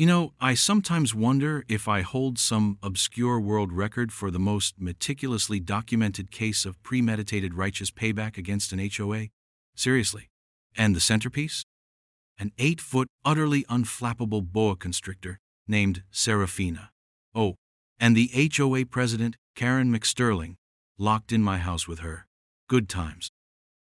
I sometimes wonder if I hold some obscure world record for the most meticulously documented case of premeditated righteous payback against an HOA. Seriously. And the centerpiece? An 8-foot, utterly unflappable boa constrictor named Saraphina. Oh, and the HOA president, Karen McSterling, locked in my house with her. Good times.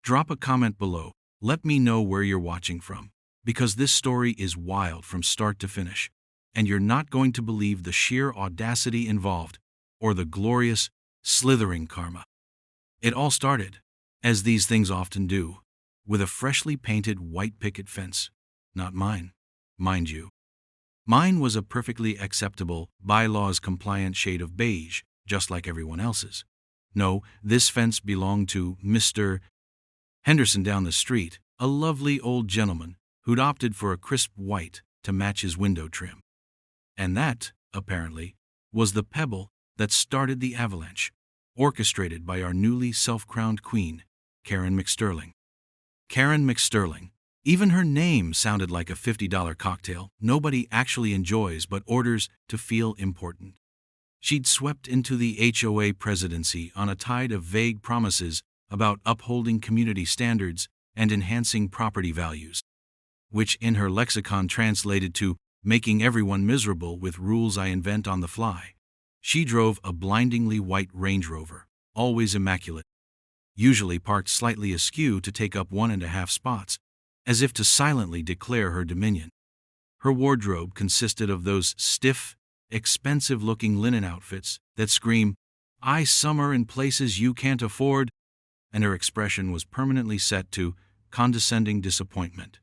Drop a comment below. Let me know where you're watching from, because this story is wild from start to finish, and you're not going to believe the sheer audacity involved, or the glorious, slithering karma. It all started, as these things often do, with a freshly painted white picket fence. Not mine, mind you. Mine was a perfectly acceptable, bylaws-compliant shade of beige, just like everyone else's. No, this fence belonged to Mr. Henderson down the street, a lovely old gentleman who'd opted for a crisp white to match his window trim. And that, apparently, was the pebble that started the avalanche, orchestrated by our newly self-crowned queen, Karen McSterling. Karen McSterling. Even her name sounded like a $50 cocktail nobody actually enjoys but orders to feel important. She'd swept into the HOA presidency on a tide of vague promises about upholding community standards and enhancing property values, which in her lexicon translated to making everyone miserable with rules I invent on the fly. She drove a blindingly white Range Rover, always immaculate, usually parked slightly askew to take up 1.5 spots, as if to silently declare her dominion. Her wardrobe consisted of those stiff, expensive-looking linen outfits that scream, "I summer in places you can't afford," and her expression was permanently set to condescending disappointment.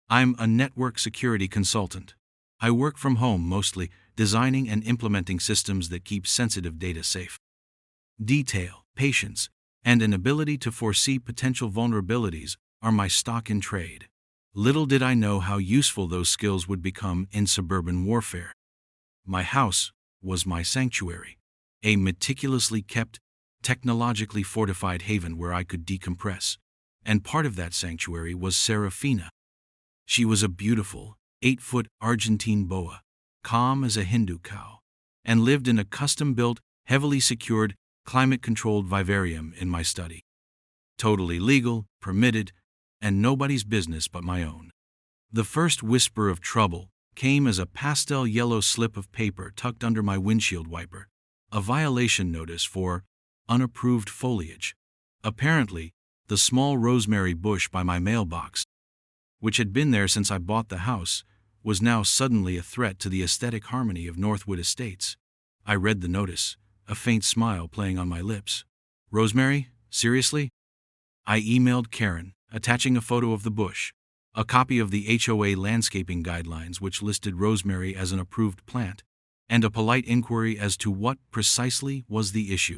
I'm a network security consultant. I work from home mostly, designing and implementing systems that keep sensitive data safe. Detail, patience, and an ability to foresee potential vulnerabilities are my stock in trade. Little did I know how useful those skills would become in suburban warfare. My house was my sanctuary, a meticulously kept, technologically fortified haven where I could decompress, and part of that sanctuary was Saraphina. She was a beautiful, 8-foot Argentine boa, calm as a Hindu cow, and lived in a custom-built, heavily secured, climate-controlled vivarium in my study. Totally legal, permitted, and nobody's business but my own. The first whisper of trouble came as a pastel yellow slip of paper tucked under my windshield wiper, a violation notice for unapproved foliage. Apparently, the small rosemary bush by my mailbox, which had been there since I bought the house, was now suddenly a threat to the aesthetic harmony of Northwood Estates. I read the notice, a faint smile playing on my lips. Rosemary? Seriously? I emailed Karen, attaching a photo of the bush, a copy of the HOA landscaping guidelines which listed rosemary as an approved plant, and a polite inquiry as to what precisely was the issue.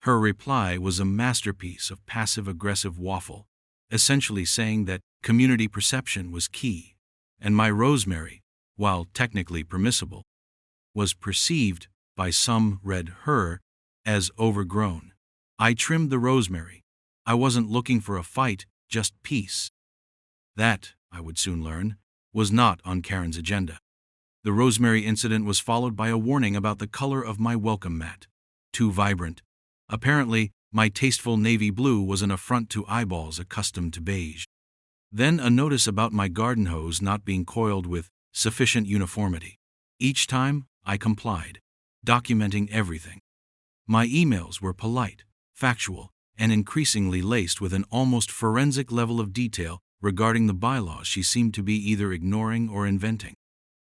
Her reply was a masterpiece of passive-aggressive waffle, essentially saying that community perception was key, and my rosemary, while technically permissible, was perceived, by some read her, as overgrown. I trimmed the rosemary. I wasn't looking for a fight, just peace. That, I would soon learn, was not on Karen's agenda. The rosemary incident was followed by a warning about the color of my welcome mat. Too vibrant. Apparently, my tasteful navy blue was an affront to eyeballs accustomed to beige. Then a notice about my garden hose not being coiled with sufficient uniformity. Each time, I complied, documenting everything. My emails were polite, factual, and increasingly laced with an almost forensic level of detail regarding the bylaws she seemed to be either ignoring or inventing.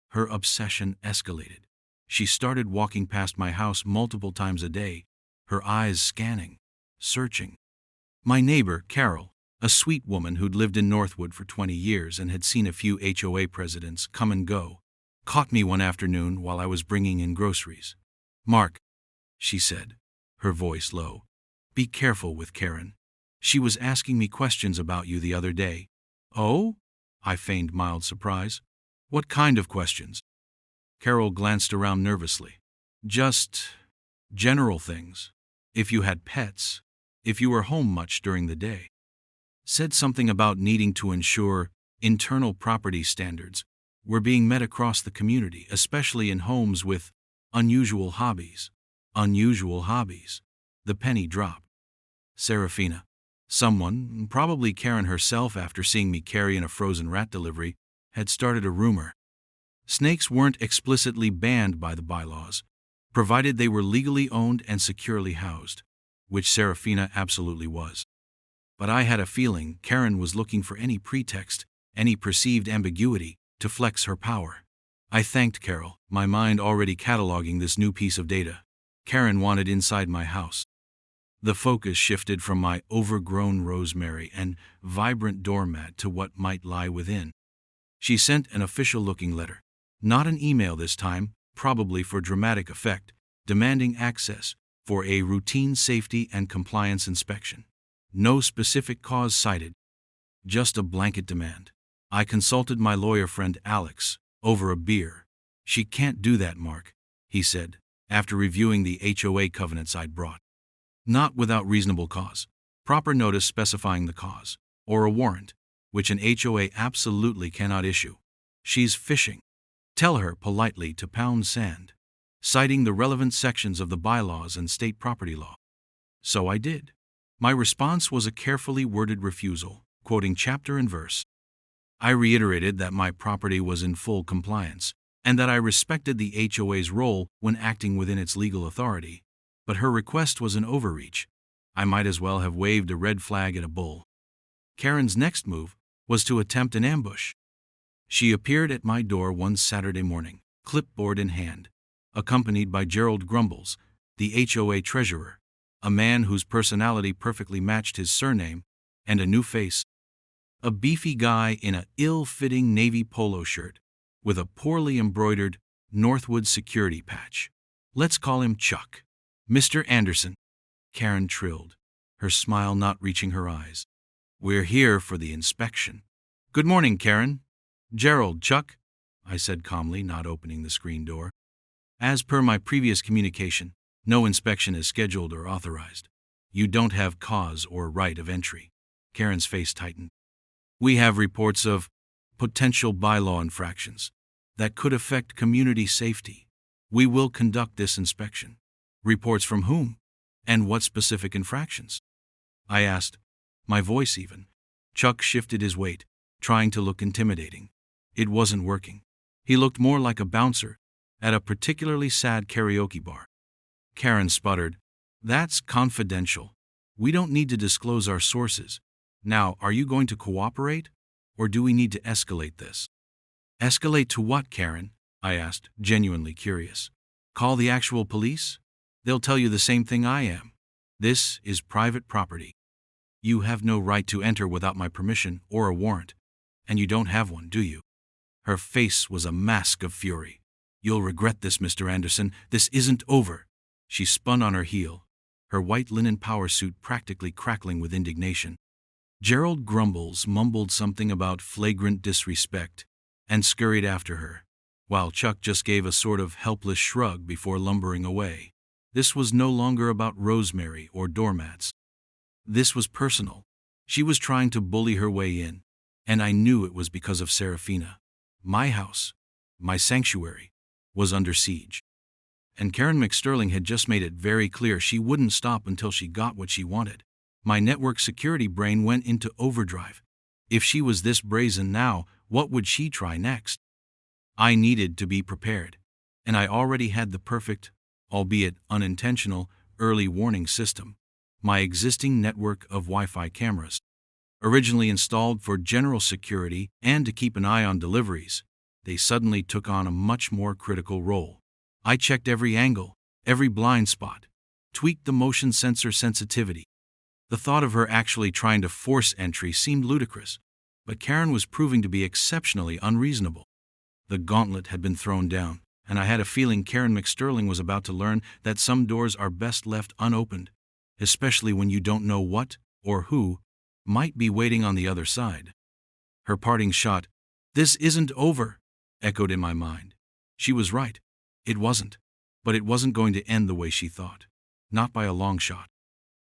Her obsession escalated. She started walking past my house multiple times a day, her eyes scanning, searching. My neighbor, Carol, a sweet woman who'd lived in Northwood for 20 years and had seen a few HOA presidents come and go, caught me one afternoon while I was bringing in groceries. "Mark," she said, her voice low, "be careful with Karen. She was asking me questions about you the other day." "Oh?" I feigned mild surprise. "What kind of questions?" Carol glanced around nervously. "Just general things. If you had pets, if you were home much during the day. Said something about needing to ensure internal property standards, were being met across the community, especially in homes with unusual hobbies. Unusual hobbies. The penny dropped. Saraphina. Someone, probably Karen herself after seeing me carry in a frozen rat delivery, had started a rumor. Snakes weren't explicitly banned by the bylaws, provided they were legally owned and securely housed, which Saraphina absolutely was. But I had a feeling Karen was looking for any pretext, any perceived ambiguity, to flex her power. I thanked Carol, my mind already cataloging this new piece of data. Karen wanted inside my house. The focus shifted from my overgrown rosemary and vibrant doormat to what might lie within. She sent an official-looking letter. Not an email this time, probably for dramatic effect, demanding access for a routine safety and compliance inspection. No specific cause cited, just a blanket demand. I consulted my lawyer friend Alex over a beer. "She can't do that, Mark," he said, after reviewing the HOA covenants I'd brought. "Not without reasonable cause, proper notice specifying the cause, or a warrant, which an HOA absolutely cannot issue. She's fishing. Tell her politely to pound sand," citing the relevant sections of the bylaws and state property law. So I did. My response was a carefully worded refusal, quoting chapter and verse. I reiterated that my property was in full compliance, and that I respected the HOA's role when acting within its legal authority. But her request was an overreach. I might as well have waved a red flag at a bull. Karen's next move was to attempt an ambush. She appeared at my door one Saturday morning, clipboard in hand, accompanied by Gerald Grumbles, the HOA treasurer, a man whose personality perfectly matched his surname, and a new face. A beefy guy in a ill-fitting navy polo shirt, with a poorly embroidered Northwood security patch. "Let's call him Chuck." "Mr. Anderson," Karen trilled, her smile not reaching her eyes. "We're here for the inspection." "Good morning, Karen." "Gerald, Chuck," I said calmly, not opening the screen door. "As per my previous communication, no inspection is scheduled or authorized. You don't have cause or right of entry." Karen's face tightened. "We have reports of potential bylaw infractions that could affect community safety. We will conduct this inspection." "Reports from whom? And what specific infractions?" I asked, my voice even. Chuck shifted his weight, trying to look intimidating. It wasn't working. He looked more like a bouncer at a particularly sad karaoke bar. Karen sputtered, "That's confidential. We don't need to disclose our sources. Now, are you going to cooperate, or do we need to escalate this?" "Escalate to what, Karen?" I asked, genuinely curious. "Call the actual police? They'll tell you the same thing I am. This is private property. You have no right to enter without my permission or a warrant, and you don't have one, do you?" Her face was a mask of fury. "You'll regret this, Mr. Anderson. This isn't over." She spun on her heel, her white linen power suit practically crackling with indignation. Gerald Grumbles mumbled something about flagrant disrespect and scurried after her, while Chuck just gave a sort of helpless shrug before lumbering away. This was no longer about rosemary or doormats. This was personal. She was trying to bully her way in, and I knew it was because of Saraphina. My house, my sanctuary, was under siege. And Karen McSterling had just made it very clear she wouldn't stop until she got what she wanted. My network security brain went into overdrive. If she was this brazen now, what would she try next? I needed to be prepared, and I already had the perfect, albeit unintentional, early warning system. My existing network of Wi-Fi cameras, originally installed for general security and to keep an eye on deliveries, they suddenly took on a much more critical role. I checked every angle, every blind spot, tweaked the motion sensor sensitivity. The thought of her actually trying to force entry seemed ludicrous, but Karen was proving to be exceptionally unreasonable. The gauntlet had been thrown down, and I had a feeling Karen McSterling was about to learn that some doors are best left unopened, especially when you don't know what, or who, might be waiting on the other side. Her parting shot, "This isn't over," echoed in my mind. She was right. It wasn't. But it wasn't going to end the way she thought. Not by a long shot.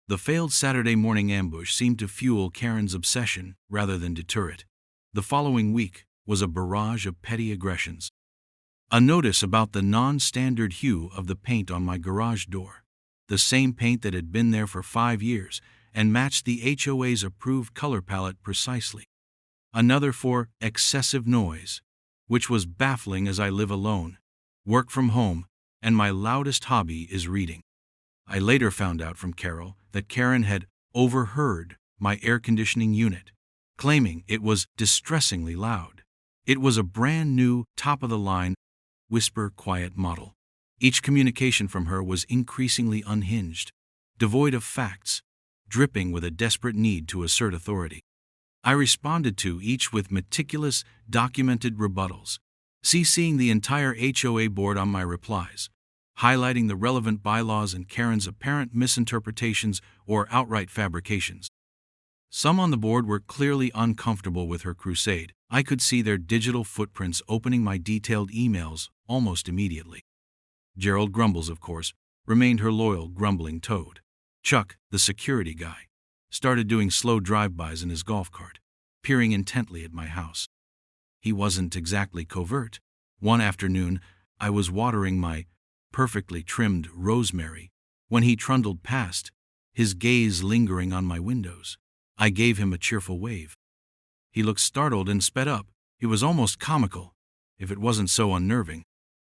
The failed Saturday morning ambush seemed to fuel Karen's obsession rather than deter it. The following week, was a barrage of petty aggressions. A notice about the non-standard hue of the paint on my garage door, the same paint that had been there for 5 years and matched the HOA's approved color palette precisely. Another for excessive noise, which was baffling as I live alone, work from home, and my loudest hobby is reading. I later found out from Carol that Karen had overheard my air conditioning unit, claiming it was distressingly loud. It was a brand new, top-of-the-line, whisper-quiet model. Each communication from her was increasingly unhinged, devoid of facts, dripping with a desperate need to assert authority. I responded to each with meticulous, documented rebuttals, CCing the entire HOA board on my replies, highlighting the relevant bylaws and Karen's apparent misinterpretations or outright fabrications. Some on the board were clearly uncomfortable with her crusade. I could see their digital footprints opening my detailed emails almost immediately. Gerald Grumbles, of course, remained her loyal, grumbling toad. Chuck, the security guy, started doing slow drive-bys in his golf cart, peering intently at my house. He wasn't exactly covert. One afternoon, I was watering my perfectly trimmed rosemary when he trundled past, his gaze lingering on my windows. I gave him a cheerful wave. He looked startled and sped up. It was almost comical, if it wasn't so unnerving.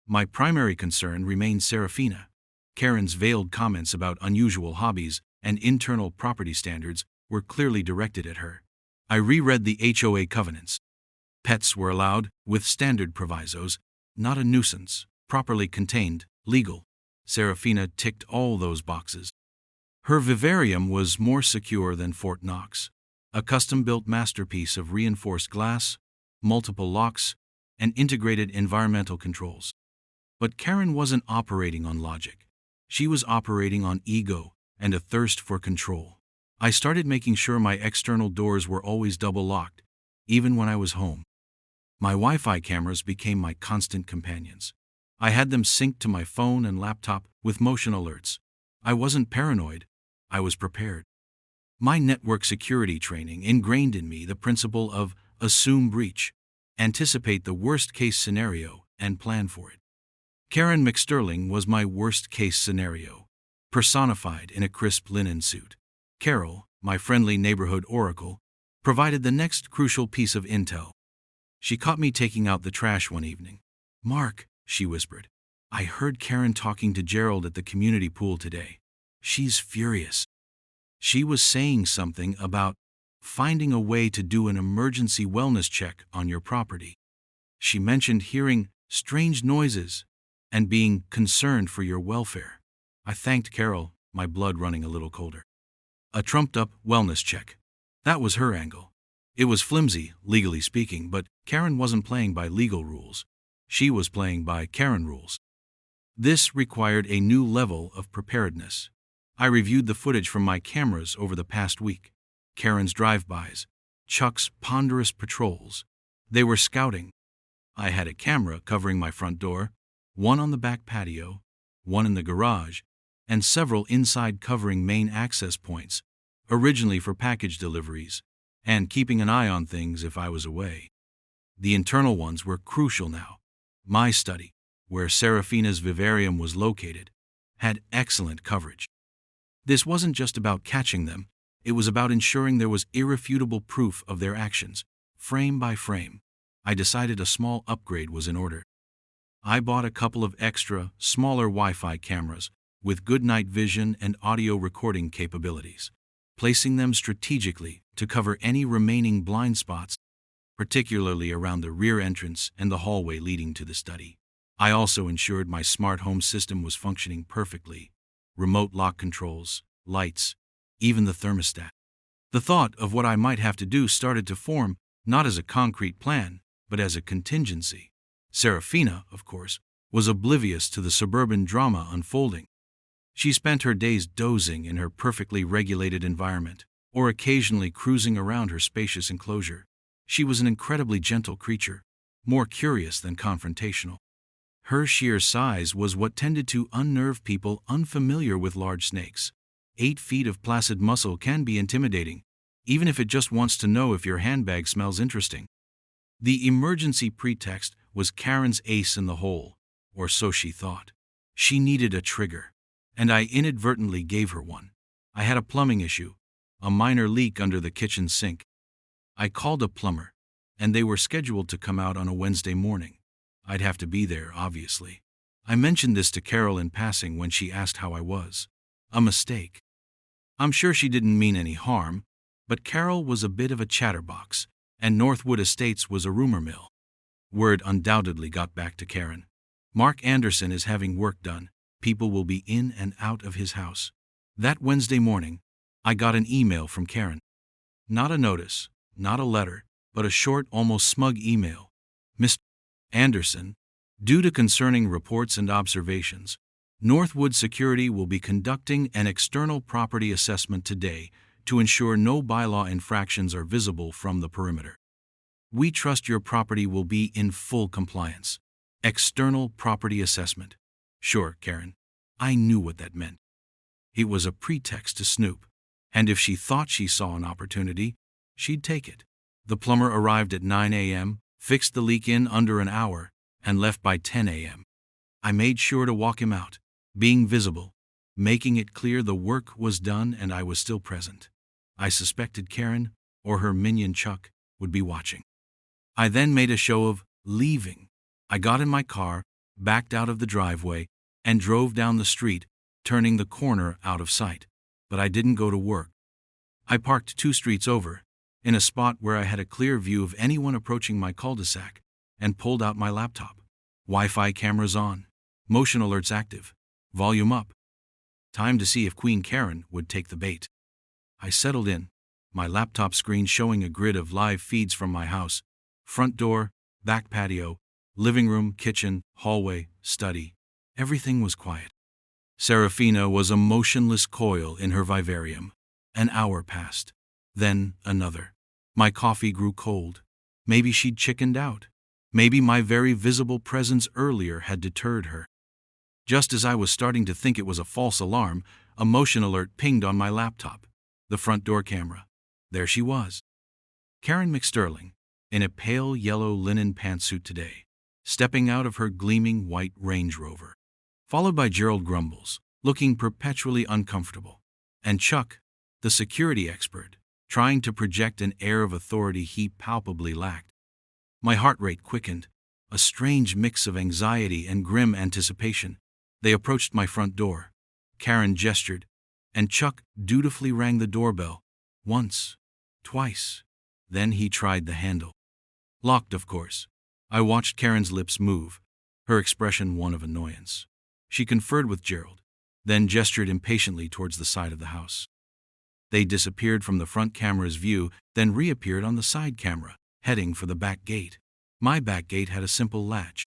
My primary concern remained Saraphina. Karen's veiled comments about unusual hobbies and internal property standards were clearly directed at her. I reread the HOA covenants. Pets were allowed, with standard provisos, not a nuisance, properly contained, legal. Saraphina ticked all those boxes. Her vivarium was more secure than Fort Knox, a custom-built masterpiece of reinforced glass, multiple locks, and integrated environmental controls. But Karen wasn't operating on logic. She was operating on ego and a thirst for control. I started making sure my external doors were always double-locked, even when I was home. My Wi-Fi cameras became my constant companions. I had them synced to my phone and laptop with motion alerts. I wasn't paranoid. I was prepared. My network security training ingrained in me the principle of assume breach, anticipate the worst-case scenario, and plan for it. Karen McStirling was my worst-case scenario, personified in a crisp linen suit. Carol, my friendly neighborhood oracle, provided the next crucial piece of intel. She caught me taking out the trash one evening. "Mark," she whispered, "I heard Karen talking to Gerald at the community pool today. She's furious. She was saying something about finding a way to do an emergency wellness check on your property. She mentioned hearing strange noises and being concerned for your welfare." I thanked Carol, my blood running a little colder. A trumped-up wellness check. That was her angle. It was flimsy, legally speaking, but Karen wasn't playing by legal rules. She was playing by Karen rules. This required a new level of preparedness. I reviewed the footage from my cameras over the past week. Karen's drive-bys, Chuck's ponderous patrols. They were scouting. I had a camera covering my front door, one on the back patio, one in the garage, and several inside covering main access points, originally for package deliveries, and keeping an eye on things if I was away. The internal ones were crucial now. My study, where Saraphina's vivarium was located, had excellent coverage. This wasn't just about catching them, it was about ensuring there was irrefutable proof of their actions, frame by frame. I decided a small upgrade was in order. I bought a couple of extra, smaller Wi-Fi cameras with good night vision and audio recording capabilities, placing them strategically to cover any remaining blind spots, particularly around the rear entrance and the hallway leading to the study. I also ensured my smart home system was functioning perfectly. Remote lock controls, lights, even the thermostat. The thought of what I might have to do started to form, not as a concrete plan, but as a contingency. Saraphina, of course, was oblivious to the suburban drama unfolding. She spent her days dozing in her perfectly regulated environment, or occasionally cruising around her spacious enclosure. She was an incredibly gentle creature, more curious than confrontational. Her sheer size was what tended to unnerve people unfamiliar with large snakes. 8 feet of placid muscle can be intimidating, even if it just wants to know if your handbag smells interesting. The emergency pretext was Karen's ace in the hole, or so she thought. She needed a trigger, and I inadvertently gave her one. I had a plumbing issue, a minor leak under the kitchen sink. I called a plumber, and they were scheduled to come out on a Wednesday morning. I'd have to be there, obviously. I mentioned this to Carol in passing when she asked how I was. A mistake. I'm sure she didn't mean any harm, but Carol was a bit of a chatterbox, and Northwood Estates was a rumor mill. Word undoubtedly got back to Karen. Mark Anderson is having work done. People will be in and out of his house. That Wednesday morning, I got an email from Karen. Not a notice, not a letter, but a short, almost smug email. Mr. Anderson, due to concerning reports and observations, Northwood Security will be conducting an external property assessment today to ensure no bylaw infractions are visible from the perimeter. We trust your property will be in full compliance. External property assessment. Sure, Karen. I knew what that meant. It was a pretext to snoop, and if she thought she saw an opportunity, she'd take it. The plumber arrived at 9 a.m., fixed the leak in under an hour, and left by 10 a.m. I made sure to walk him out, being visible, making it clear the work was done and I was still present. I suspected Karen, or her minion Chuck, would be watching. I then made a show of leaving. I got in my car, backed out of the driveway, and drove down the street, turning the corner out of sight. But I didn't go to work. I parked 2 streets over, in a spot where I had a clear view of anyone approaching my cul-de-sac, and pulled out my laptop. Wi-Fi cameras on, motion alerts active, volume up. Time to see if Queen Karen would take the bait. I settled in, my laptop screen showing a grid of live feeds from my house: front door, back patio, living room, kitchen, hallway, study. Everything was quiet. Saraphina was a motionless coil in her vivarium. An hour passed. Then another. My coffee grew cold. Maybe she'd chickened out. Maybe my very visible presence earlier had deterred her. Just as I was starting to think it was a false alarm, a motion alert pinged on my laptop. The front door camera. There she was. Karen McSterling, in a pale yellow linen pantsuit today, stepping out of her gleaming white Range Rover. Followed by Gerald Grumbles, looking perpetually uncomfortable, and Chuck, the security expert, trying to project an air of authority he palpably lacked. My heart rate quickened, a strange mix of anxiety and grim anticipation. They approached my front door. Karen gestured, and Chuck dutifully rang the doorbell. Once, twice. Then he tried the handle. Locked, of course. I watched Karen's lips move, her expression one of annoyance. She conferred with Gerald, then gestured impatiently towards the side of the house. They disappeared from the front camera's view, then reappeared on the side camera, heading for the back gate. My back gate had a simple latch.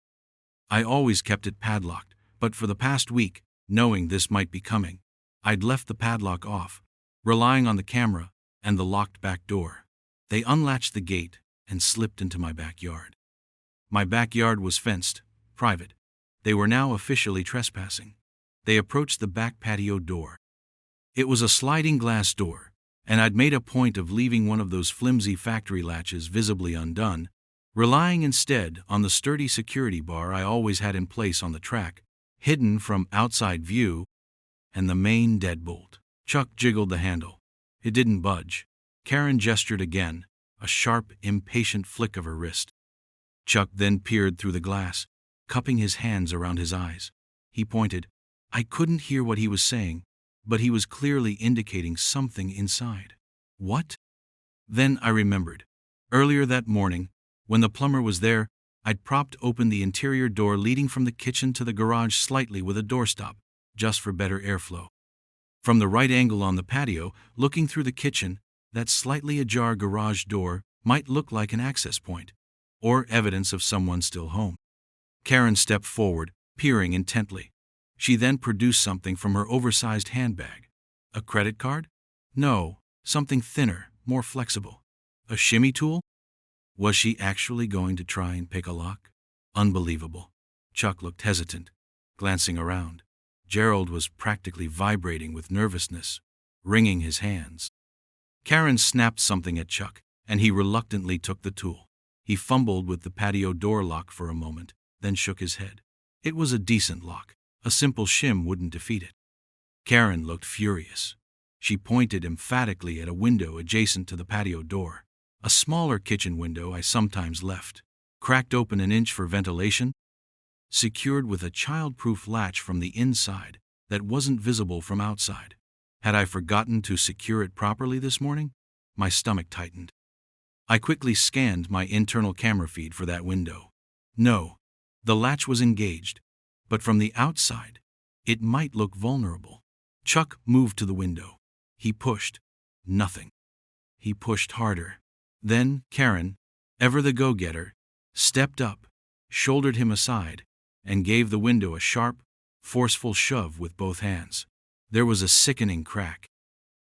I always kept it padlocked, but for the past week, knowing this might be coming, I'd left the padlock off, relying on the camera and the locked back door. They unlatched the gate and slipped into my backyard. My backyard was fenced, private. They were now officially trespassing. They approached the back patio door. It was a sliding glass door, and I'd made a point of leaving one of those flimsy factory latches visibly undone, relying instead on the sturdy security bar I always had in place on the track, hidden from outside view, and the main deadbolt. Chuck jiggled the handle. It didn't budge. Karen gestured again, a sharp, impatient flick of her wrist. Chuck then peered through the glass, cupping his hands around his eyes. He pointed. I couldn't hear what he was saying, but he was clearly indicating something inside. What? Then I remembered. Earlier that morning, when the plumber was there, I'd propped open the interior door leading from the kitchen to the garage slightly with a doorstop, just for better airflow. From the right angle on the patio, looking through the kitchen, that slightly ajar garage door might look like an access point, or evidence of someone still home. Karen stepped forward, peering intently. She then produced something from her oversized handbag. A credit card? No, something thinner, more flexible. A shimmy tool? Was she actually going to try and pick a lock? Unbelievable. Chuck looked hesitant, glancing around. Gerald was practically vibrating with nervousness, wringing his hands. Karen snapped something at Chuck, and he reluctantly took the tool. He fumbled with the patio door lock for a moment, then shook his head. It was a decent lock. A simple shim wouldn't defeat it. Karen looked furious. She pointed emphatically at a window adjacent to the patio door, a smaller kitchen window I sometimes left, cracked open an inch for ventilation, secured with a child-proof latch from the inside that wasn't visible from outside. Had I forgotten to secure it properly this morning? My stomach tightened. I quickly scanned my internal camera feed for that window. No, the latch was engaged, but from the outside, it might look vulnerable. Chuck moved to the window. He pushed. Nothing. He pushed harder. Then Karen, ever the go-getter, stepped up, shouldered him aside, and gave the window a sharp, forceful shove with both hands. There was a sickening crack.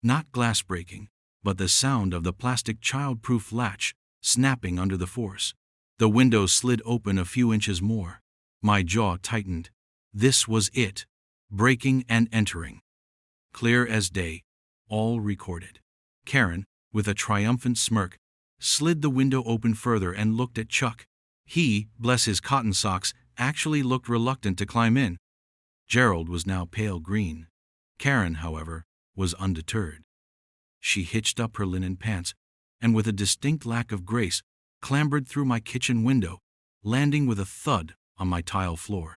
Not glass breaking, but the sound of the plastic child-proof latch snapping under the force. The window slid open a few inches more. My jaw tightened. This was it, breaking and entering. Clear as day, all recorded. Karen, with a triumphant smirk, slid the window open further and looked at Chuck. He, bless his cotton socks, actually looked reluctant to climb in. Gerald was now pale green. Karen, however, was undeterred. She hitched up her linen pants and, with a distinct lack of grace, clambered through my kitchen window, landing with a thud on my tile floor.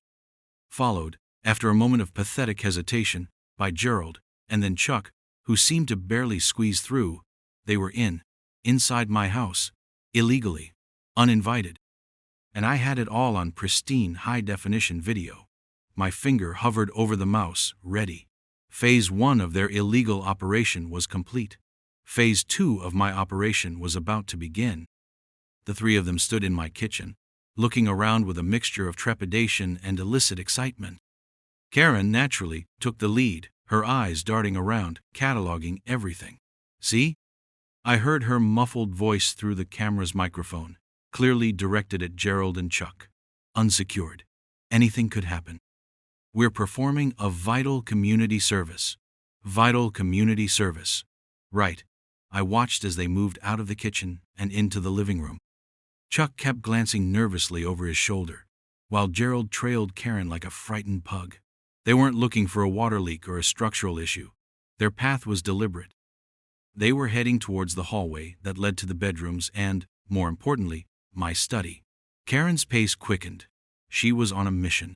Followed, after a moment of pathetic hesitation, by Gerald, and then Chuck, who seemed to barely squeeze through. They were inside my house, illegally, uninvited. And I had it all on pristine high-definition video. My finger hovered over the mouse, ready. Phase 1 of their illegal operation was complete. Phase 2 of my operation was about to begin. The three of them stood in my kitchen, looking around with a mixture of trepidation and illicit excitement. Karen naturally took the lead, her eyes darting around, cataloging everything. See? I heard her muffled voice through the camera's microphone, clearly directed at Gerald and Chuck. Unsecured. Anything could happen. We're performing a vital community service. Vital community service. Right. I watched as they moved out of the kitchen and into the living room. Chuck kept glancing nervously over his shoulder, while Gerald trailed Karen like a frightened pug. They weren't looking for a water leak or a structural issue. Their path was deliberate. They were heading towards the hallway that led to the bedrooms and, more importantly, my study. Karen's pace quickened. She was on a mission.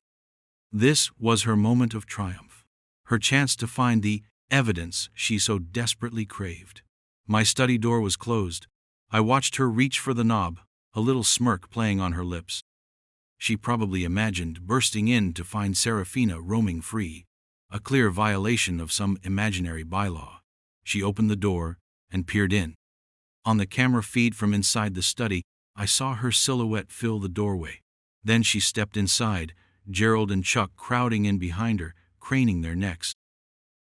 This was her moment of triumph, her chance to find the evidence she so desperately craved. My study door was closed. I watched her reach for the knob, a little smirk playing on her lips. She probably imagined bursting in to find Saraphina roaming free, a clear violation of some imaginary bylaw. She opened the door and peered in. On the camera feed from inside the study, I saw her silhouette fill the doorway. Then she stepped inside, Gerald and Chuck crowding in behind her, craning their necks.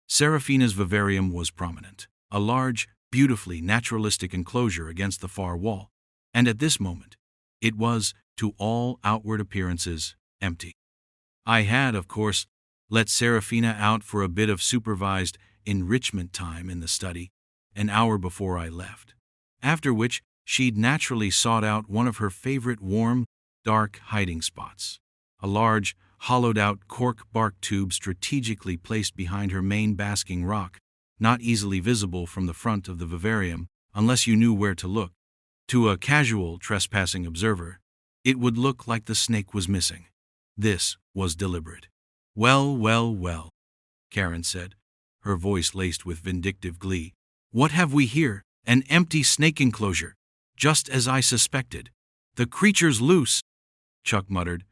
Saraphina's vivarium was prominent, a large, beautifully naturalistic enclosure against the far wall, and at this moment, it was, to all outward appearances, empty. I had, of course, let Saraphina out for a bit of supervised enrichment time in the study an hour before I left, after which she'd naturally sought out one of her favorite warm, dark hiding spots, a large, hollowed-out cork bark tube strategically placed behind her main basking rock, not easily visible from the front of the vivarium unless you knew where to look. To a casual trespassing observer, it would look like the snake was missing. This was deliberate. Well, well, well, Karen said, her voice laced with vindictive glee. What have we here? An empty snake enclosure, just as I suspected. The creature's loose, Chuck muttered.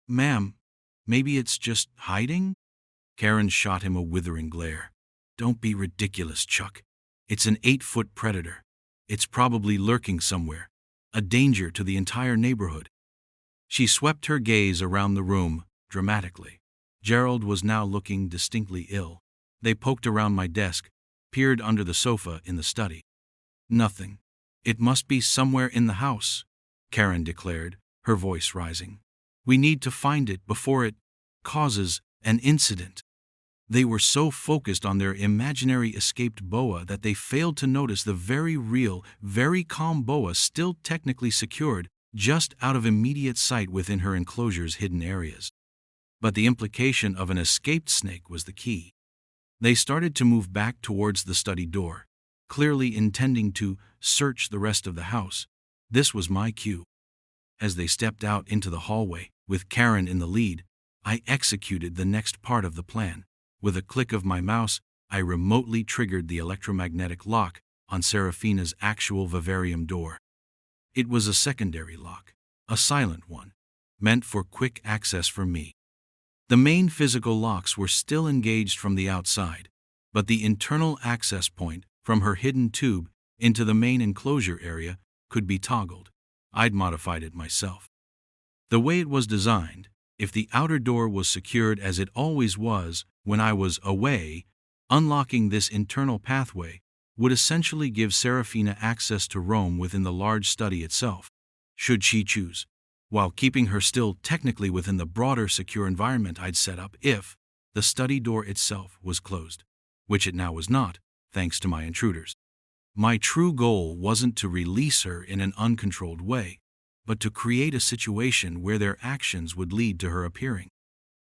Ma'am, maybe it's just hiding? Karen shot him a withering glare. Don't be ridiculous, Chuck. It's an 8-foot predator. It's probably lurking somewhere, a danger to the entire neighborhood. She swept her gaze around the room, dramatically. Gerald was now looking distinctly ill. They poked around my desk, peered under the sofa in the study. Nothing. It must be somewhere in the house, Karen declared, her voice rising. We need to find it before it causes an incident. They were so focused on their imaginary escaped boa that they failed to notice the very real, very calm boa still technically secured, just out of immediate sight within her enclosure's hidden areas. But the implication of an escaped snake was the key. They started to move back towards the study door, clearly intending to search the rest of the house. This was my cue. As they stepped out into the hallway, with Karen in the lead, I executed the next part of the plan. With a click of my mouse, I remotely triggered the electromagnetic lock on Saraphina's actual vivarium door. It was a secondary lock, a silent one, meant for quick access for me. The main physical locks were still engaged from the outside, but the internal access point from her hidden tube into the main enclosure area could be toggled. I'd modified it myself. The way it was designed, if the outer door was secured as it always was when I was away, unlocking this internal pathway would essentially give Saraphina access to roam within the large study itself, should she choose, while keeping her still technically within the broader secure environment I'd set up if the study door itself was closed, which it now was not, thanks to my intruders. My true goal wasn't to release her in an uncontrolled way, but to create a situation where their actions would lead to her appearing.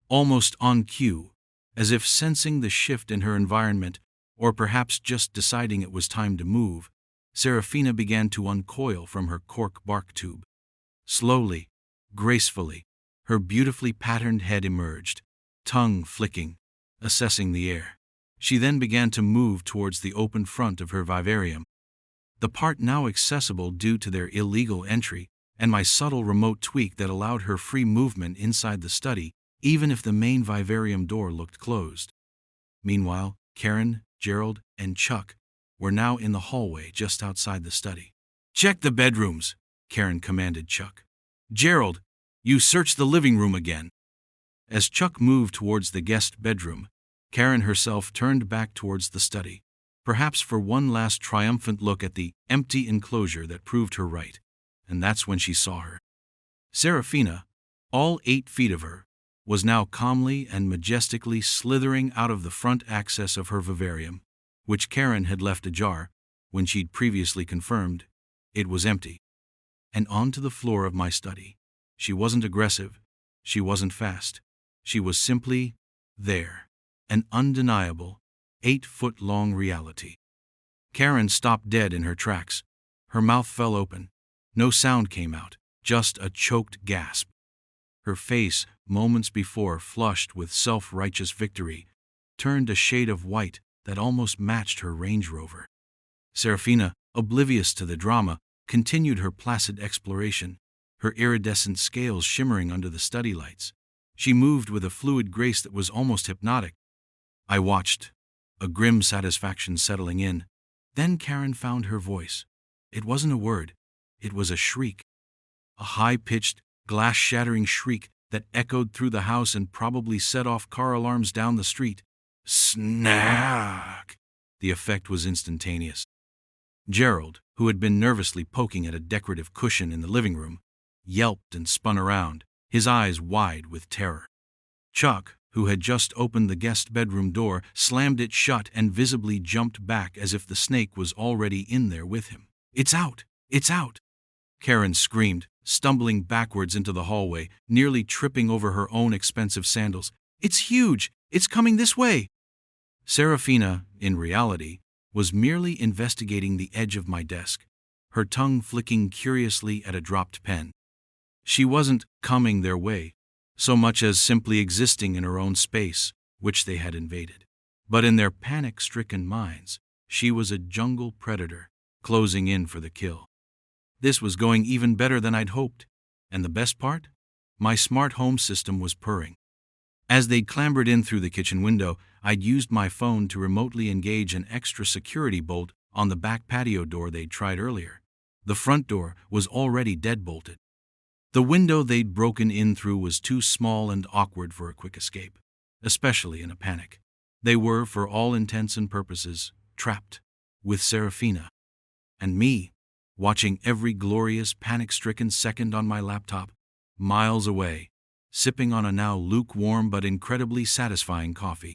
Almost on cue, as if sensing the shift in her environment, or perhaps just deciding it was time to move, Saraphina began to uncoil from her cork bark tube. Slowly, gracefully, her beautifully patterned head emerged, tongue flicking, assessing the air. She then began to move towards the open front of her vivarium, the part now accessible due to their illegal entry and my subtle remote tweak that allowed her free movement inside the study, even if the main vivarium door looked closed. Meanwhile, Karen, Gerald, and Chuck were now in the hallway just outside the study. "Check the bedrooms," Karen commanded Chuck. "Gerald, you search the living room again." As Chuck moved towards the guest bedroom, Karen herself turned back towards the study, perhaps for one last triumphant look at the empty enclosure that proved her right. And that's when she saw her. Saraphina, all 8 feet of her, was now calmly and majestically slithering out of the front access of her vivarium, which Karen had left ajar when she'd previously confirmed it was empty, and onto the floor of my study. She wasn't aggressive, she wasn't fast, she was simply there, an undeniable, 8-foot-long reality. Karen stopped dead in her tracks. Her mouth fell open. No sound came out, just a choked gasp. Her face, moments before flushed with self-righteous victory, turned a shade of white that almost matched her Range Rover. Saraphina, oblivious to the drama, continued her placid exploration, her iridescent scales shimmering under the study lights. She moved with a fluid grace that was almost hypnotic. I watched, a grim satisfaction settling in. Then Karen found her voice. It wasn't a word, it was a shriek. A high-pitched, glass-shattering shriek that echoed through the house and probably set off car alarms down the street. Snack! The effect was instantaneous. Gerald, who had been nervously poking at a decorative cushion in the living room, yelped and spun around, his eyes wide with terror. Chuck, who had just opened the guest bedroom door, slammed it shut and visibly jumped back as if the snake was already in there with him. "It's out! It's out!" Karen screamed, stumbling backwards into the hallway, nearly tripping over her own expensive sandals. "It's huge! It's coming this way!" Saraphina, in reality, was merely investigating the edge of my desk, her tongue flicking curiously at a dropped pen. She wasn't coming their way, so much as simply existing in her own space, which they had invaded. But in their panic-stricken minds, she was a jungle predator, closing in for the kill. This was going even better than I'd hoped, and the best part? My smart home system was purring. As they'd clambered in through the kitchen window, I'd used my phone to remotely engage an extra security bolt on the back patio door they'd tried earlier. The front door was already deadbolted. The window they'd broken in through was too small and awkward for a quick escape, especially in a panic. They were, for all intents and purposes, trapped, with Saraphina. And me, watching every glorious, panic-stricken second on my laptop, miles away, sipping on a now lukewarm but incredibly satisfying coffee.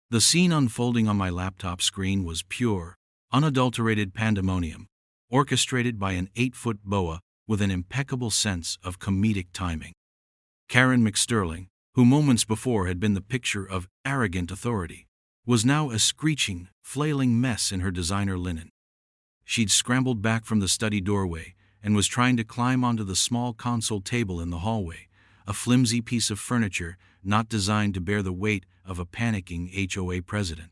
The scene unfolding on my laptop screen was pure, unadulterated pandemonium, orchestrated by an 8-foot boa with an impeccable sense of comedic timing. Karen McStirling, who moments before had been the picture of arrogant authority, was now a screeching, flailing mess in her designer linen. She'd scrambled back from the study doorway and was trying to climb onto the small console table in the hallway, a flimsy piece of furniture not designed to bear the weight of a panicking HOA president.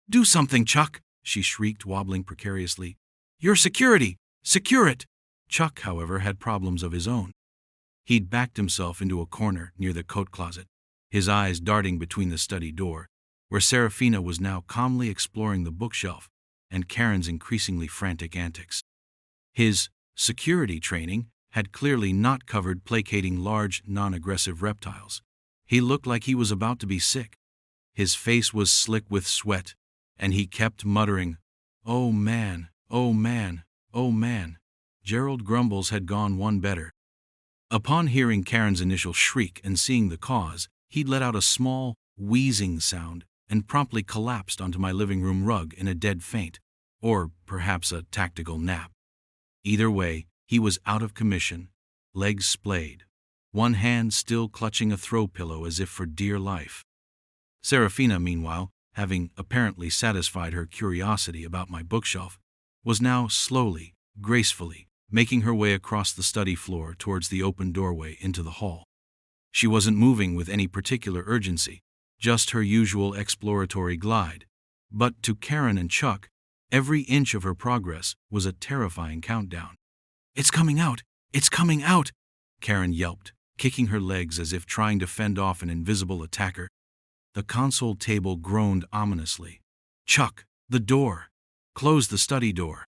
"Do something, Chuck!" she shrieked, wobbling precariously. "Your security! Secure it!" Chuck, however, had problems of his own. He'd backed himself into a corner near the coat closet, his eyes darting between the study door, where Saraphina was now calmly exploring the bookshelf, and Karen's increasingly frantic antics. His security training had clearly not covered placating large, non-aggressive reptiles. He looked like he was about to be sick. His face was slick with sweat, and he kept muttering, "Oh man, oh man, oh man." Gerald Grumbles had gone one better. Upon hearing Karen's initial shriek and seeing the cause, he'd let out a small, wheezing sound and promptly collapsed onto my living room rug in a dead faint, or perhaps a tactical nap. Either way, he was out of commission, legs splayed, one hand still clutching a throw pillow as if for dear life. Saraphina, meanwhile, having apparently satisfied her curiosity about my bookshelf, was now slowly, gracefully, making her way across the study floor towards the open doorway into the hall. She wasn't moving with any particular urgency, just her usual exploratory glide, but to Karen and Chuck, every inch of her progress was a terrifying countdown. "It's coming out! It's coming out!" Karen yelped, kicking her legs as if trying to fend off an invisible attacker. The console table groaned ominously. "Chuck, the door! Close the study door!"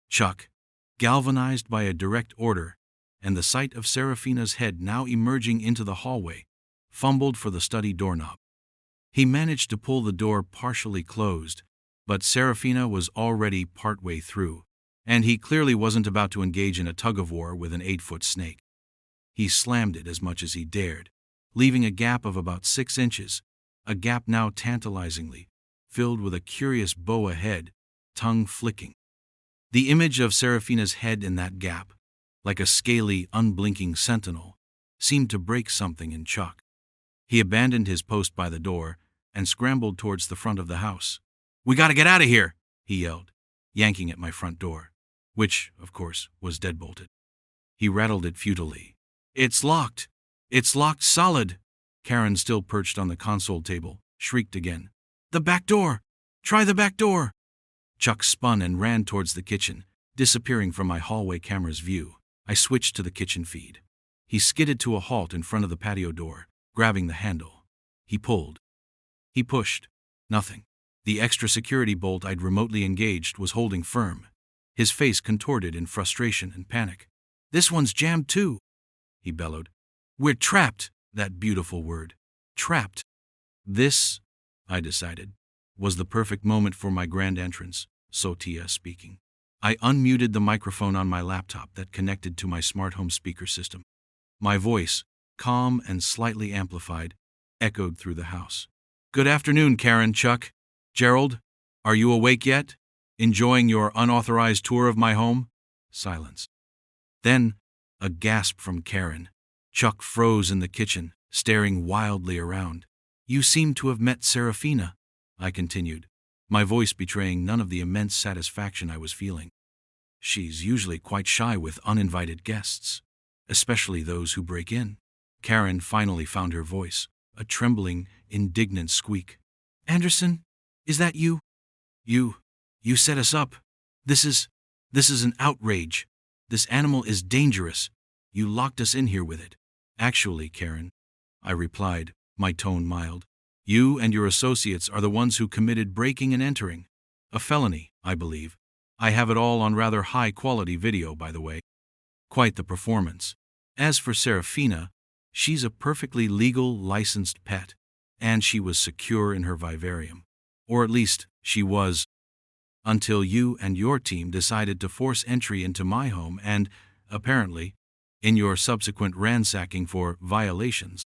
Chuck, galvanized by a direct order, and the sight of Saraphina's head now emerging into the hallway, fumbled for the study doorknob. He managed to pull the door partially closed, but Saraphina was already partway through, and he clearly wasn't about to engage in a tug-of-war with an 8-foot snake. He slammed it as much as he dared, leaving a gap of about 6 inches, a gap now tantalizingly filled with a curious boa head, tongue flicking. The image of Saraphina's head in that gap, like a scaly, unblinking sentinel, seemed to break something in Chuck. He abandoned his post by the door and scrambled towards the front of the house. "We gotta get out of here!" he yelled, yanking at my front door, which, of course, was deadbolted. He rattled it futilely. "It's locked! It's locked solid!" Karen, still perched on the console table, shrieked again. "The back door! Try the back door!" Chuck spun and ran towards the kitchen, disappearing from my hallway camera's view. I switched to the kitchen feed. He skidded to a halt in front of the patio door, grabbing the handle. He pulled. He pushed. Nothing. The extra security bolt I'd remotely engaged was holding firm. His face contorted in frustration and panic. "This one's jammed too," he bellowed. "We're trapped," that beautiful word. Trapped. This, I decided, was the perfect moment for my grand entrance, Sotia speaking. I unmuted the microphone on my laptop that connected to my smart home speaker system. My voice, calm and slightly amplified, echoed through the house. "Good afternoon, Karen, Chuck. Gerald, are you awake yet? Enjoying your unauthorized tour of my home?" Silence. Then, a gasp from Karen. Chuck froze in the kitchen, staring wildly around. "You seem to have met Saraphina," I continued, my voice betraying none of the immense satisfaction I was feeling. "She's usually quite shy with uninvited guests, especially those who break in." Karen finally found her voice, a trembling, indignant squeak. "Anderson, is that you? You set us up. This is an outrage. This animal is dangerous. You locked us in here with it." "Actually, Karen," I replied, my tone mild, "you and your associates are the ones who committed breaking and entering. A felony, I believe. I have it all on rather high-quality video, by the way. Quite the performance. As for Saraphina, she's a perfectly legal, licensed pet, and she was secure in her vivarium. Or at least, she was, until you and your team decided to force entry into my home and, apparently, in your subsequent ransacking for violations,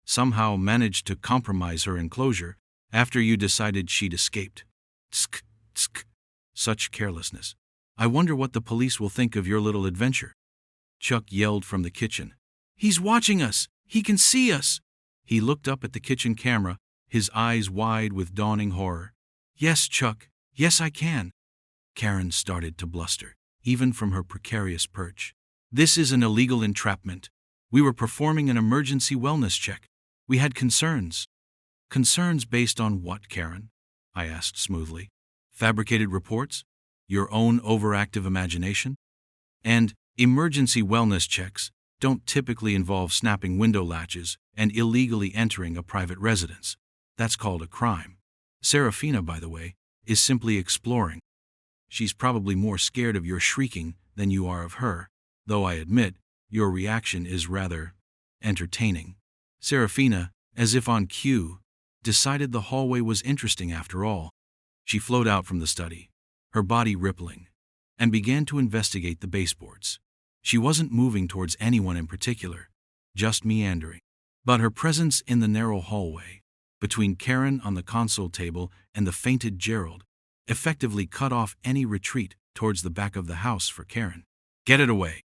somehow managed to compromise her enclosure after you decided she'd escaped. Tsk, tsk. Such carelessness. I wonder what the police will think of your little adventure. Chuck yelled from the kitchen. He's watching us! He can see us! He looked up at the kitchen camera, his eyes wide with dawning horror. Yes, Chuck, yes I can. Karen started to bluster, even from her precarious perch. This is an illegal entrapment. We were performing an emergency wellness check. We had concerns. Concerns based on what, Karen? I asked smoothly. Fabricated reports? Your own overactive imagination? And emergency wellness checks don't typically involve snapping window latches and illegally entering a private residence. That's called a crime. Saraphina, by the way, is simply exploring. She's probably more scared of your shrieking than you are of her, though I admit your reaction is rather entertaining. Saraphina, as if on cue, decided the hallway was interesting after all. She flowed out from the study, her body rippling, and began to investigate the baseboards. She wasn't moving towards anyone in particular, just meandering. But her presence in the narrow hallway, between Karen on the console table and the fainted Gerald, effectively cut off any retreat towards the back of the house for Karen. Get it away!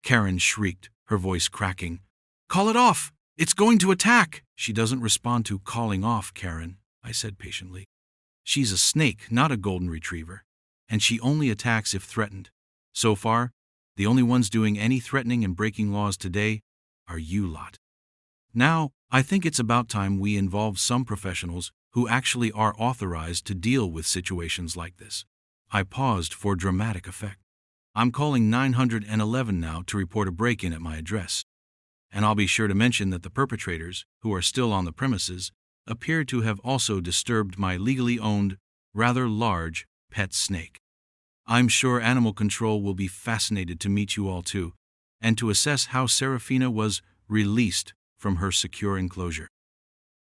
Karen shrieked, her voice cracking. Call it off! It's going to attack! She doesn't respond to calling off, Karen, I said patiently. She's a snake, not a golden retriever, and she only attacks if threatened. So far, the only ones doing any threatening and breaking laws today are you lot. Now, I think it's about time we involve some professionals who actually are authorized to deal with situations like this. I paused for dramatic effect. I'm calling 911 now to report a break-in at my address. And I'll be sure to mention that the perpetrators, who are still on the premises, appear to have also disturbed my legally owned, rather large, pet snake. I'm sure Animal Control will be fascinated to meet you all too, and to assess how Saraphina was released from her secure enclosure.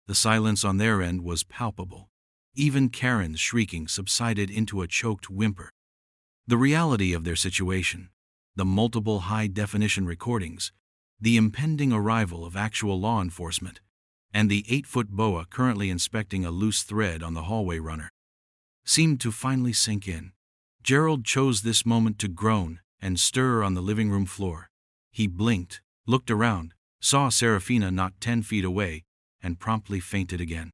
The silence on their end was palpable. Even Karen's shrieking subsided into a choked whimper. The reality of their situation, the multiple high-definition recordings, the impending arrival of actual law enforcement, and the 8-foot boa currently inspecting a loose thread on the hallway runner, seemed to finally sink in. Gerald chose this moment to groan and stir on the living room floor. He blinked, looked around, saw Saraphina not 10 feet away, and promptly fainted again.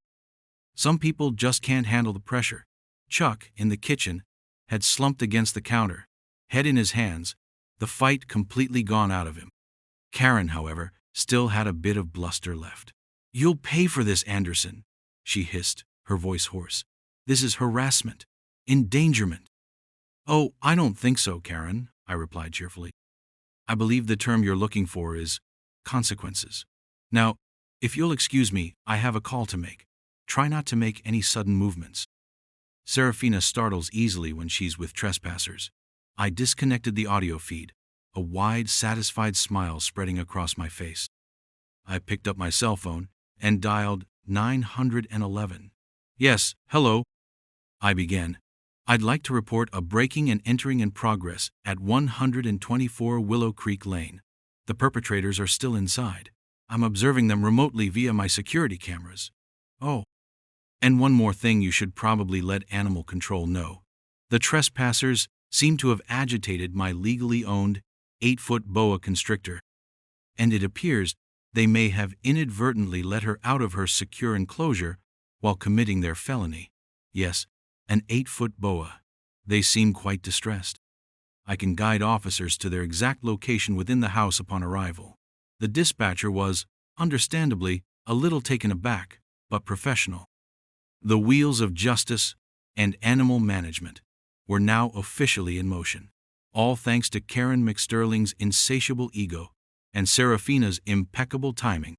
Some people just can't handle the pressure. Chuck, in the kitchen, had slumped against the counter, head in his hands, the fight completely gone out of him. Karen, however, still had a bit of bluster left. You'll pay for this, Anderson, she hissed, her voice hoarse. This is harassment, endangerment. Oh, I don't think so, Karen, I replied cheerfully. I believe the term you're looking for is consequences. Now, if you'll excuse me, I have a call to make. Try not to make any sudden movements. Saraphina startles easily when she's with trespassers. I disconnected the audio feed, a wide, satisfied smile spreading across my face. I picked up my cell phone and dialed 911. Yes, hello. I began. I'd like to report a breaking and entering in progress at 124 Willow Creek Lane. The perpetrators are still inside. I'm observing them remotely via my security cameras. Oh. And one more thing you should probably let Animal Control know. The trespassers seem to have agitated my legally owned 8-foot boa constrictor, and it appears they may have inadvertently let her out of her secure enclosure while committing their felony. Yes, an 8-foot boa. They seem quite distressed. I can guide officers to their exact location within the house upon arrival. The dispatcher was, understandably, a little taken aback, but professional. The wheels of justice and animal management were now officially in motion, all thanks to Karen McStirling's insatiable ego and Saraphina's impeccable timing.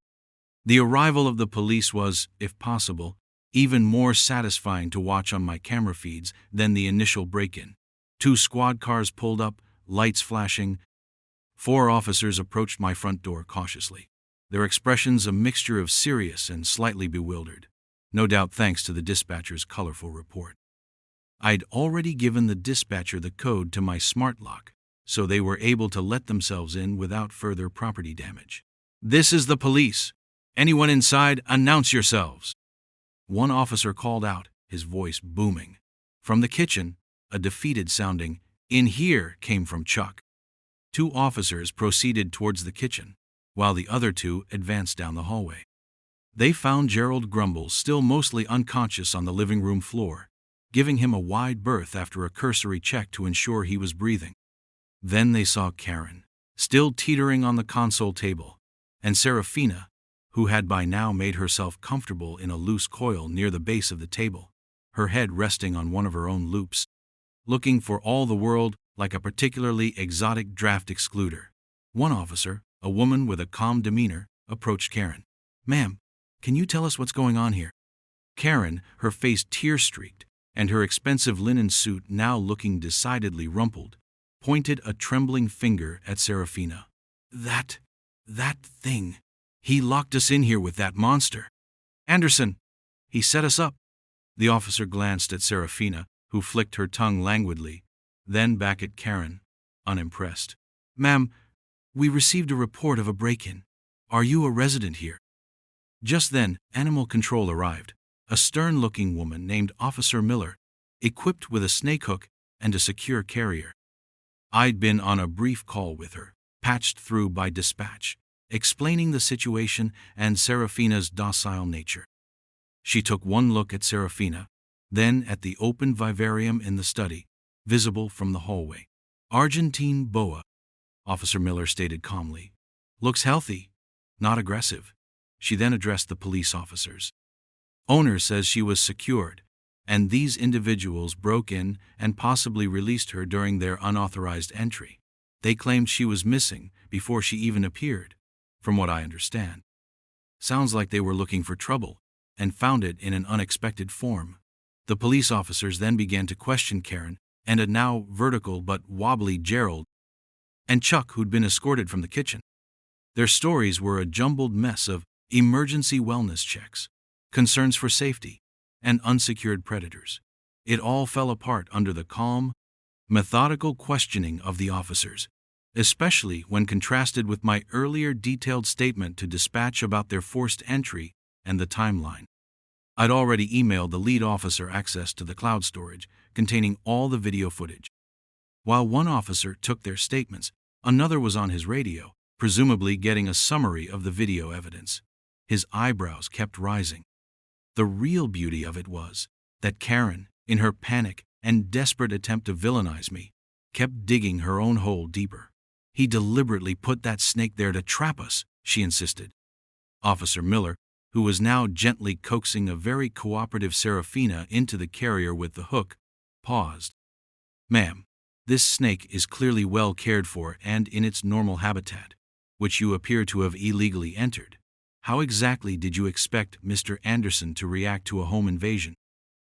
The arrival of the police was, if possible, even more satisfying to watch on my camera feeds than the initial break-in. 2 squad cars pulled up, lights flashing. 4 officers approached my front door cautiously, their expressions a mixture of serious and slightly bewildered, no doubt thanks to the dispatcher's colorful report. I'd already given the dispatcher the code to my smart lock, so they were able to let themselves in without further property damage. This is the police. Anyone inside, announce yourselves. one officer called out, his voice booming. From the kitchen, a defeated-sounding, "In here," came from Chuck. Two officers proceeded towards the kitchen, while the other two advanced down the hallway. They found Gerald Grumbles still mostly unconscious on the living room floor, giving him a wide berth after a cursory check to ensure he was breathing. Then they saw Karen, still teetering on the console table, and Saraphina, who had by now made herself comfortable in a loose coil near the base of the table, her head resting on one of her own loops, looking for all the world like a particularly exotic draft excluder. One officer, a woman with a calm demeanor, approached Karen. "Ma'am, can you tell us what's going on here?" Karen, her face tear-streaked, and her expensive linen suit now looking decidedly rumpled, pointed a trembling finger at Saraphina. That thing. He locked us in here with that monster. Anderson, he set us up." The officer glanced at Saraphina, who flicked her tongue languidly, then back at Karen, unimpressed. "Ma'am, we received a report of a break-in. Are you a resident here?" Just then, Animal Control arrived, a stern-looking woman named Officer Miller, equipped with a snake hook and a secure carrier. I'd been on a brief call with her, patched through by dispatch, explaining the situation and Saraphina's docile nature. She took one look at Saraphina, then at the open vivarium in the study, visible from the hallway. "Argentine boa," Officer Miller stated calmly. "Looks healthy, not aggressive." She then addressed the police officers. "Owner says she was secured, and these individuals broke in and possibly released her during their unauthorized entry. They claimed she was missing before she even appeared, from what I understand. Sounds like they were looking for trouble and found it in an unexpected form." The police officers then began to question Karen and a now vertical but wobbly Gerald and Chuck, who'd been escorted from the kitchen. Their stories were a jumbled mess of emergency wellness checks, concerns for safety, and unsecured predators. It all fell apart under the calm, methodical questioning of the officers, especially when contrasted with my earlier detailed statement to dispatch about their forced entry and the timeline. I'd already emailed the lead officer access to the cloud storage containing all the video footage. While one officer took their statements, another was on his radio, presumably getting a summary of the video evidence. His eyebrows kept rising. The real beauty of it was that Karen, in her panic and desperate attempt to villainize me, kept digging her own hole deeper. "He deliberately put that snake there to trap us," she insisted. Officer Miller, who was now gently coaxing a very cooperative Saraphina into the carrier with the hook, paused. "Ma'am, this snake is clearly well cared for and in its normal habitat, which you appear to have illegally entered. How exactly did you expect Mr. Anderson to react to a home invasion?"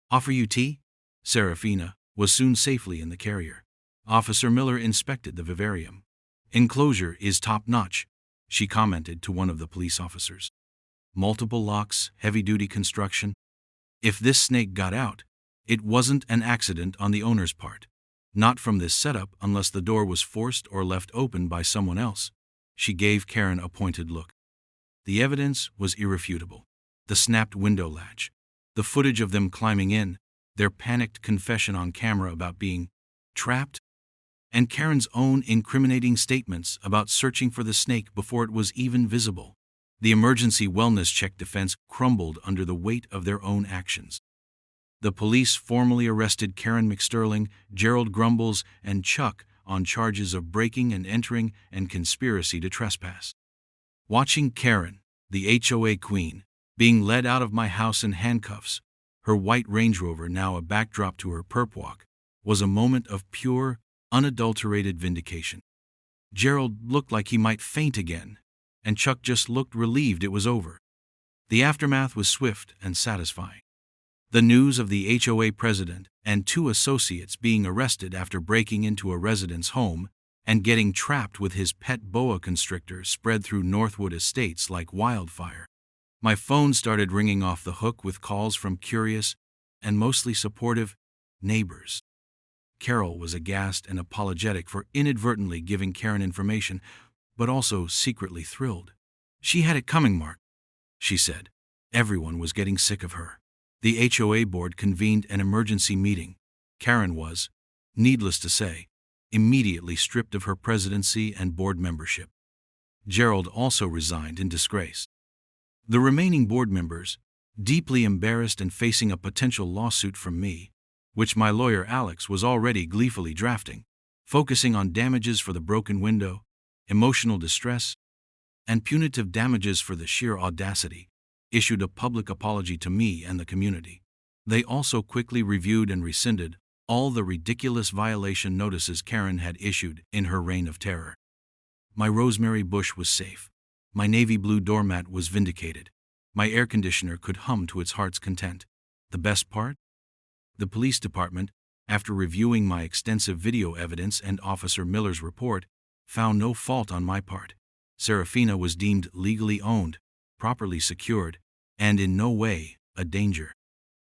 "Offer you tea?" Saraphina was soon safely in the carrier. Officer Miller inspected the vivarium. "Enclosure is top-notch," she commented to one of the police officers. "Multiple locks, heavy-duty construction. If this snake got out, it wasn't an accident on the owner's part. Not from this setup unless the door was forced or left open by someone else." She gave Karen a pointed look. The evidence was irrefutable. The snapped window latch, the footage of them climbing in, their panicked confession on camera about being trapped, and Karen's own incriminating statements about searching for the snake before it was even visible. The emergency wellness check defense crumbled under the weight of their own actions. The police formally arrested Karen McStirling, Gerald Grumbles, and Chuck on charges of breaking and entering and conspiracy to trespass. Watching Karen, the HOA queen, being led out of my house in handcuffs, her white Range Rover now a backdrop to her perp walk, was a moment of pure, unadulterated vindication. Gerald looked like he might faint again, and Chuck just looked relieved it was over. The aftermath was swift and satisfying. The news of the HOA president and 2 associates being arrested after breaking into a resident's home and getting trapped with his pet boa constrictor spread through Northwood Estates like wildfire. My phone started ringing off the hook with calls from curious, and mostly supportive, neighbors. Carol was aghast and apologetic for inadvertently giving Karen information, but also secretly thrilled. "She had it coming, Mark," she said. "Everyone was getting sick of her. The HOA board convened an emergency meeting. Karen was, needless to say, immediately stripped of her presidency and board membership. Gerald also resigned in disgrace. The remaining board members, deeply embarrassed and facing a potential lawsuit from me, which my lawyer Alex was already gleefully drafting, focusing on damages for the broken window, emotional distress, and punitive damages for the sheer audacity, issued a public apology to me and the community. They also quickly reviewed and rescinded all the ridiculous violation notices Karen had issued in her reign of terror. My rosemary bush was safe. My navy blue doormat was vindicated. My air conditioner could hum to its heart's content. The best part? The police department, after reviewing my extensive video evidence and Officer Miller's report, found no fault on my part. Saraphina was deemed legally owned, properly secured, and in no way a danger.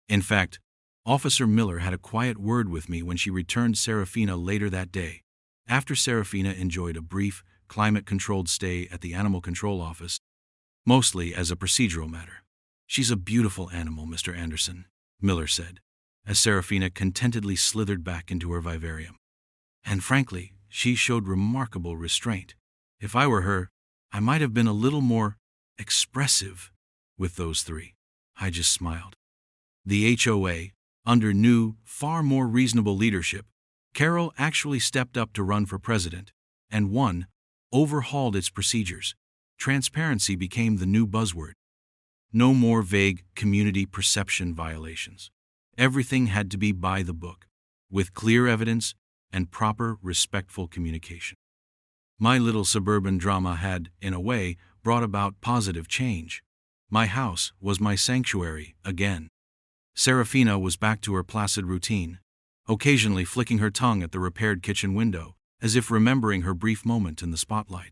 In fact, Officer Miller had a quiet word with me when she returned Saraphina later that day, after Saraphina enjoyed a brief, climate-controlled stay at the Animal Control Office, mostly as a procedural matter. "She's a beautiful animal, Mr. Anderson," Miller said, as Saraphina contentedly slithered back into her vivarium. "And frankly, she showed remarkable restraint. If I were her, I might have been a little more expressive with those three." I just smiled. The HOA, under new, far more reasonable leadership, Carol actually stepped up to run for president, and won, overhauled its procedures. Transparency became the new buzzword. No more vague community perception violations. Everything had to be by the book, with clear evidence and proper, respectful communication. My little suburban drama had, in a way, brought about positive change. My house was my sanctuary again. Saraphina was back to her placid routine, occasionally flicking her tongue at the repaired kitchen window, as if remembering her brief moment in the spotlight.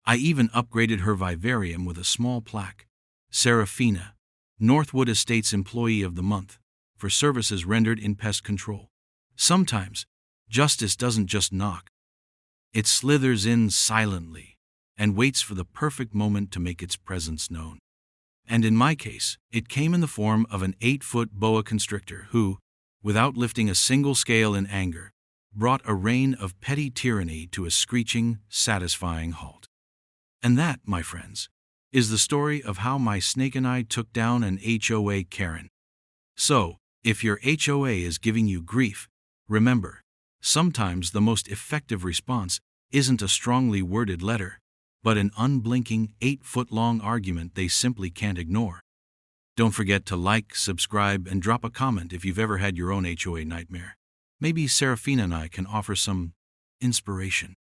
I even upgraded her vivarium with a small plaque, "Saraphina, Northwood Estates Employee of the Month, for services rendered in pest control." Sometimes, justice doesn't just knock. It slithers in silently and waits for the perfect moment to make its presence known. And in my case, it came in the form of an 8-foot boa constrictor who, without lifting a single scale in anger, brought a reign of petty tyranny to a screeching, satisfying halt. And that, my friends, is the story of how my snake and I took down an HOA Karen. So, if your HOA is giving you grief, remember, sometimes the most effective response isn't a strongly worded letter, but an unblinking 8-foot-long argument they simply can't ignore. Don't forget to like, subscribe, and drop a comment if you've ever had your own HOA nightmare. Maybe Saraphina and I can offer some inspiration.